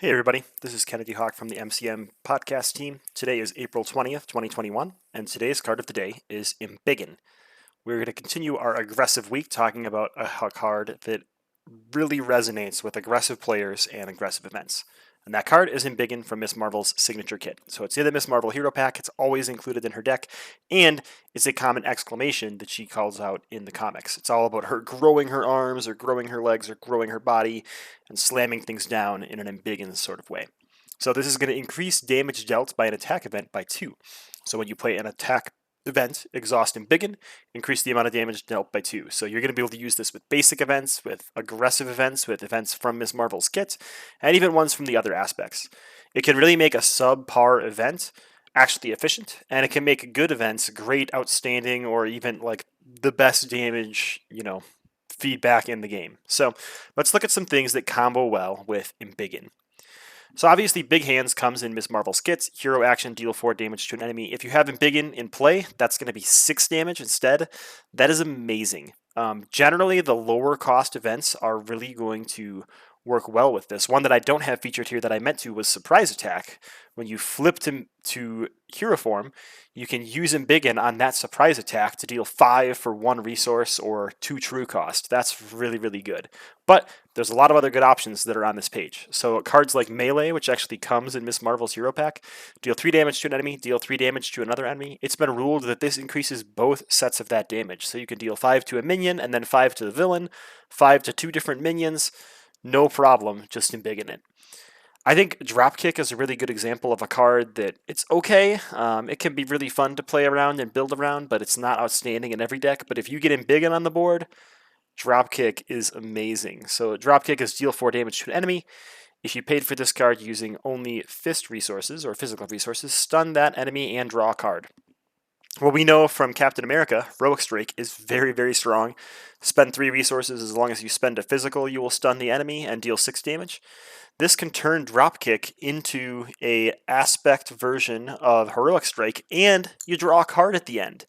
Hey everybody, this is Kennedy Hawk from the MCM podcast team. Today is April 20th, 2021, and today's card of the day is Embiggen. We're going to continue our aggressive week talking about a card that really resonates with aggressive players and aggressive events. And that card is Embiggen from Miss Marvel's signature kit. So it's in the Miss Marvel Hero Pack, it's always included in her deck, and it's a common exclamation that she calls out in the comics. It's all about her growing her arms, or growing her legs, or growing her body, and slamming things down in an Embiggen sort of way. So this is going to increase damage dealt by an attack event by 2. So when you play an attack event, Exhaust Embiggen, increase the amount of damage dealt by 2. So you're going to be able to use this with basic events, with aggressive events, with events from Miss Marvel's kit, and even ones from the other aspects. It can really make a subpar event actually efficient, and it can make good events great, outstanding, or even like the best damage, feedback in the game. So let's look at some things that combo well with Embiggen. So obviously, Big Hands comes in Miss Marvel's kits. Hero action, deal 4 damage to an enemy. If you have Embiggen in play, that's going to be 6 damage instead. That is amazing. Generally, the lower cost events are really going to work well with this. One that I don't have featured here that I meant to was Surprise Attack. When you flip to Hero form, you can use Embiggen on that Surprise Attack to deal 5 for 1 resource or 2 true cost. That's really, really good. But there's a lot of other good options that are on this page. So cards like Melee, which actually comes in Miss Marvel's Hero Pack, deal 3 damage to an enemy, deal 3 damage to another enemy. It's been ruled that this increases both sets of that damage. So you can deal 5 to a minion and then 5 to the villain, 5 to 2 different minions. No problem, just Embiggen it. I think Dropkick is a really good example of a card that it's okay. It can be really fun to play around and build around, but it's not outstanding in every deck. But if you get Embiggen on the board, Dropkick is amazing. So Dropkick is deal 4 damage to an enemy. If you paid for this card using only fist resources or physical resources, stun that enemy and draw a card. What we know from Captain America, Heroic Strike is very, very strong. Spend 3 resources. As long as you spend a physical, you will stun the enemy and deal 6 damage. This can turn Dropkick into a aspect version of Heroic Strike, and you draw a card at the end.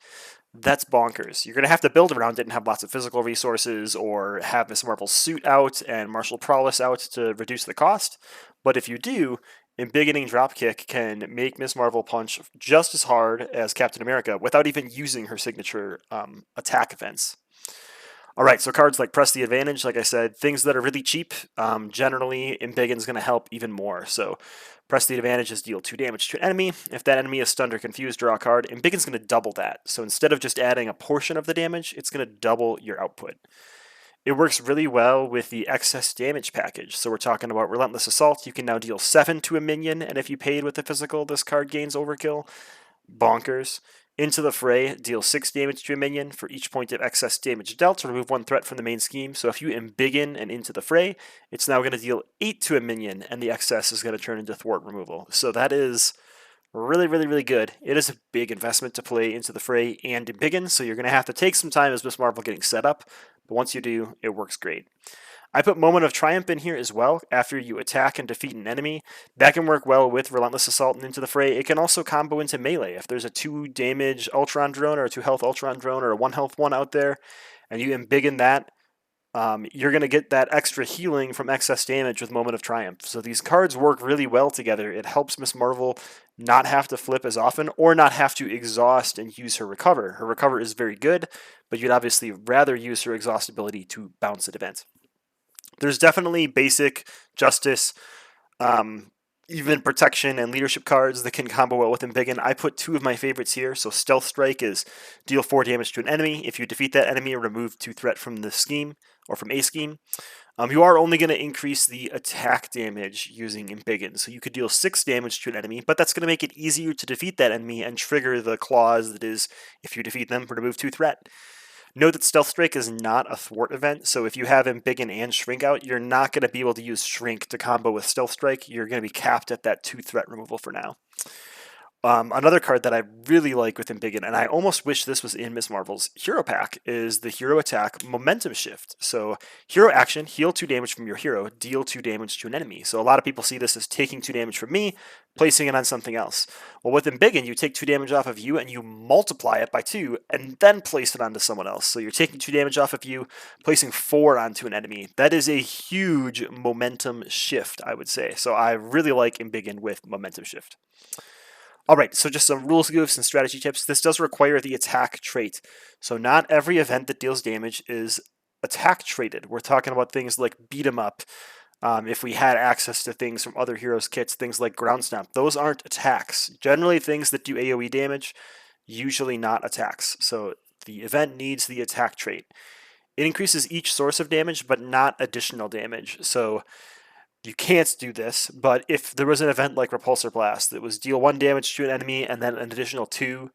That's bonkers. You're going to have to build around it and have lots of physical resources, or have Miss Marvel's suit out and Martial Prowess out to reduce the cost. But if you do, Embiggening Dropkick can make Miss Marvel punch just as hard as Captain America without even using her signature attack events. All right, so cards like Press the Advantage, like I said, things that are really cheap, generally Embiggen's going to help even more. So Press the Advantage is deal 2 damage to an enemy. If that enemy is stunned or confused, draw a card. Embiggen's going to double that. So instead of just adding a portion of the damage, it's going to double your output. It works really well with the excess damage package. So we're talking about Relentless Assault. You can now deal 7 to a minion, and if you paid with the physical, this card gains overkill. Bonkers. Into the Fray, deal 6 damage to a minion for each point of excess damage dealt to remove 1 threat from the main scheme. So if you Embiggen and Into the Fray, it's now going to deal 8 to a minion, and the excess is going to turn into thwart removal. So that is really, really, really good. It is a big investment to play Into the Fray and Embiggen, so you're going to have to take some time as Miss Marvel getting set up, but once you do, it works great. I put Moment of Triumph in here as well. After you attack and defeat an enemy, that can work well with Relentless Assault and Into the Fray. It can also combo into Melee. If there's a 2 damage Ultron drone or a 2 health Ultron drone or a 1 health one out there, and you Embiggen that, you're going to get that extra healing from excess damage with Moment of Triumph. So these cards work really well together. It helps Miss Marvel not have to flip as often or not have to exhaust and use her Recover. Her Recover is very good, but you'd obviously rather use her exhaust ability to bounce at events. There's definitely basic justice, even protection and leadership cards that can combo well with Embiggen. I put 2 of my favorites here. So Stealth Strike is deal 4 damage to an enemy. If you defeat that enemy, remove 2 threat from the scheme or from a scheme. You are only going to increase the attack damage using Embiggen. So you could deal 6 damage to an enemy, but that's going to make it easier to defeat that enemy and trigger the clause that is, if you defeat them, remove 2 threat. Note that Stealth Strike is not a thwart event, so if you have Embiggen and Shrink out, you're not going to be able to use Shrink to combo with Stealth Strike. You're going to be capped at that 2 threat removal for now. Another card that I really like with Embiggen, and I almost wish this was in Miss Marvel's Hero Pack, is the Hero Attack Momentum Shift. So, Hero Action, heal 2 damage from your hero, deal 2 damage to an enemy. So, a lot of people see this as taking 2 damage from me, placing it on something else. Well, with Embiggen, you take 2 damage off of you and you multiply it by 2 and then place it onto someone else. So, you're taking 2 damage off of you, placing 4 onto an enemy. That is a huge momentum shift, I would say. So, I really like Embiggen with Momentum Shift. All right, so just some rules, goofs, and strategy tips. This does require the attack trait. So not every event that deals damage is attack traded. We're talking about things like beat 'em up. If we had access to things from other heroes' kits, things like ground stomp, those aren't attacks. Generally, things that do AoE damage, usually not attacks. So the event needs the attack trait. It increases each source of damage, but not additional damage. So you can't do this, but if there was an event like Repulsor Blast that was deal 1 damage to an enemy and then an additional 2,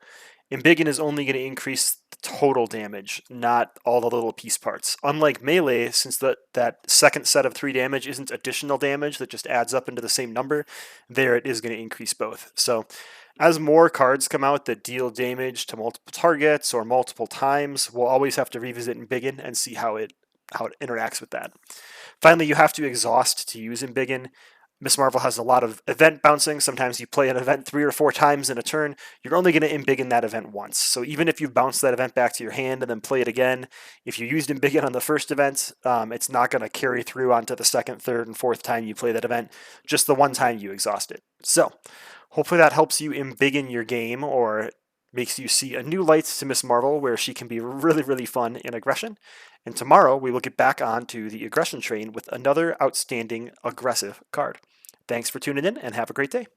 Embiggen is only going to increase the total damage, not all the little piece parts. Unlike Melee, since that second set of 3 damage isn't additional damage that just adds up into the same number, there it is going to increase both. So as more cards come out that deal damage to multiple targets or multiple times, we'll always have to revisit Embiggen and see how it interacts with that. Finally, you have to exhaust to use Embiggen. Miss Marvel has a lot of event bouncing. Sometimes you play an event 3 or 4 times in a turn. You're only going to Embiggen that event once. So even if you bounce that event back to your hand and then play it again, if you used Embiggen on the first event, it's not going to carry through onto the second, third, and fourth time you play that event, just the one time you exhaust it. So hopefully that helps you Embiggen your game, or makes you see a new light to Miss Marvel where she can be really, really fun in aggression. And tomorrow we will get back on to the aggression train with another outstanding aggressive card. Thanks for tuning in and have a great day.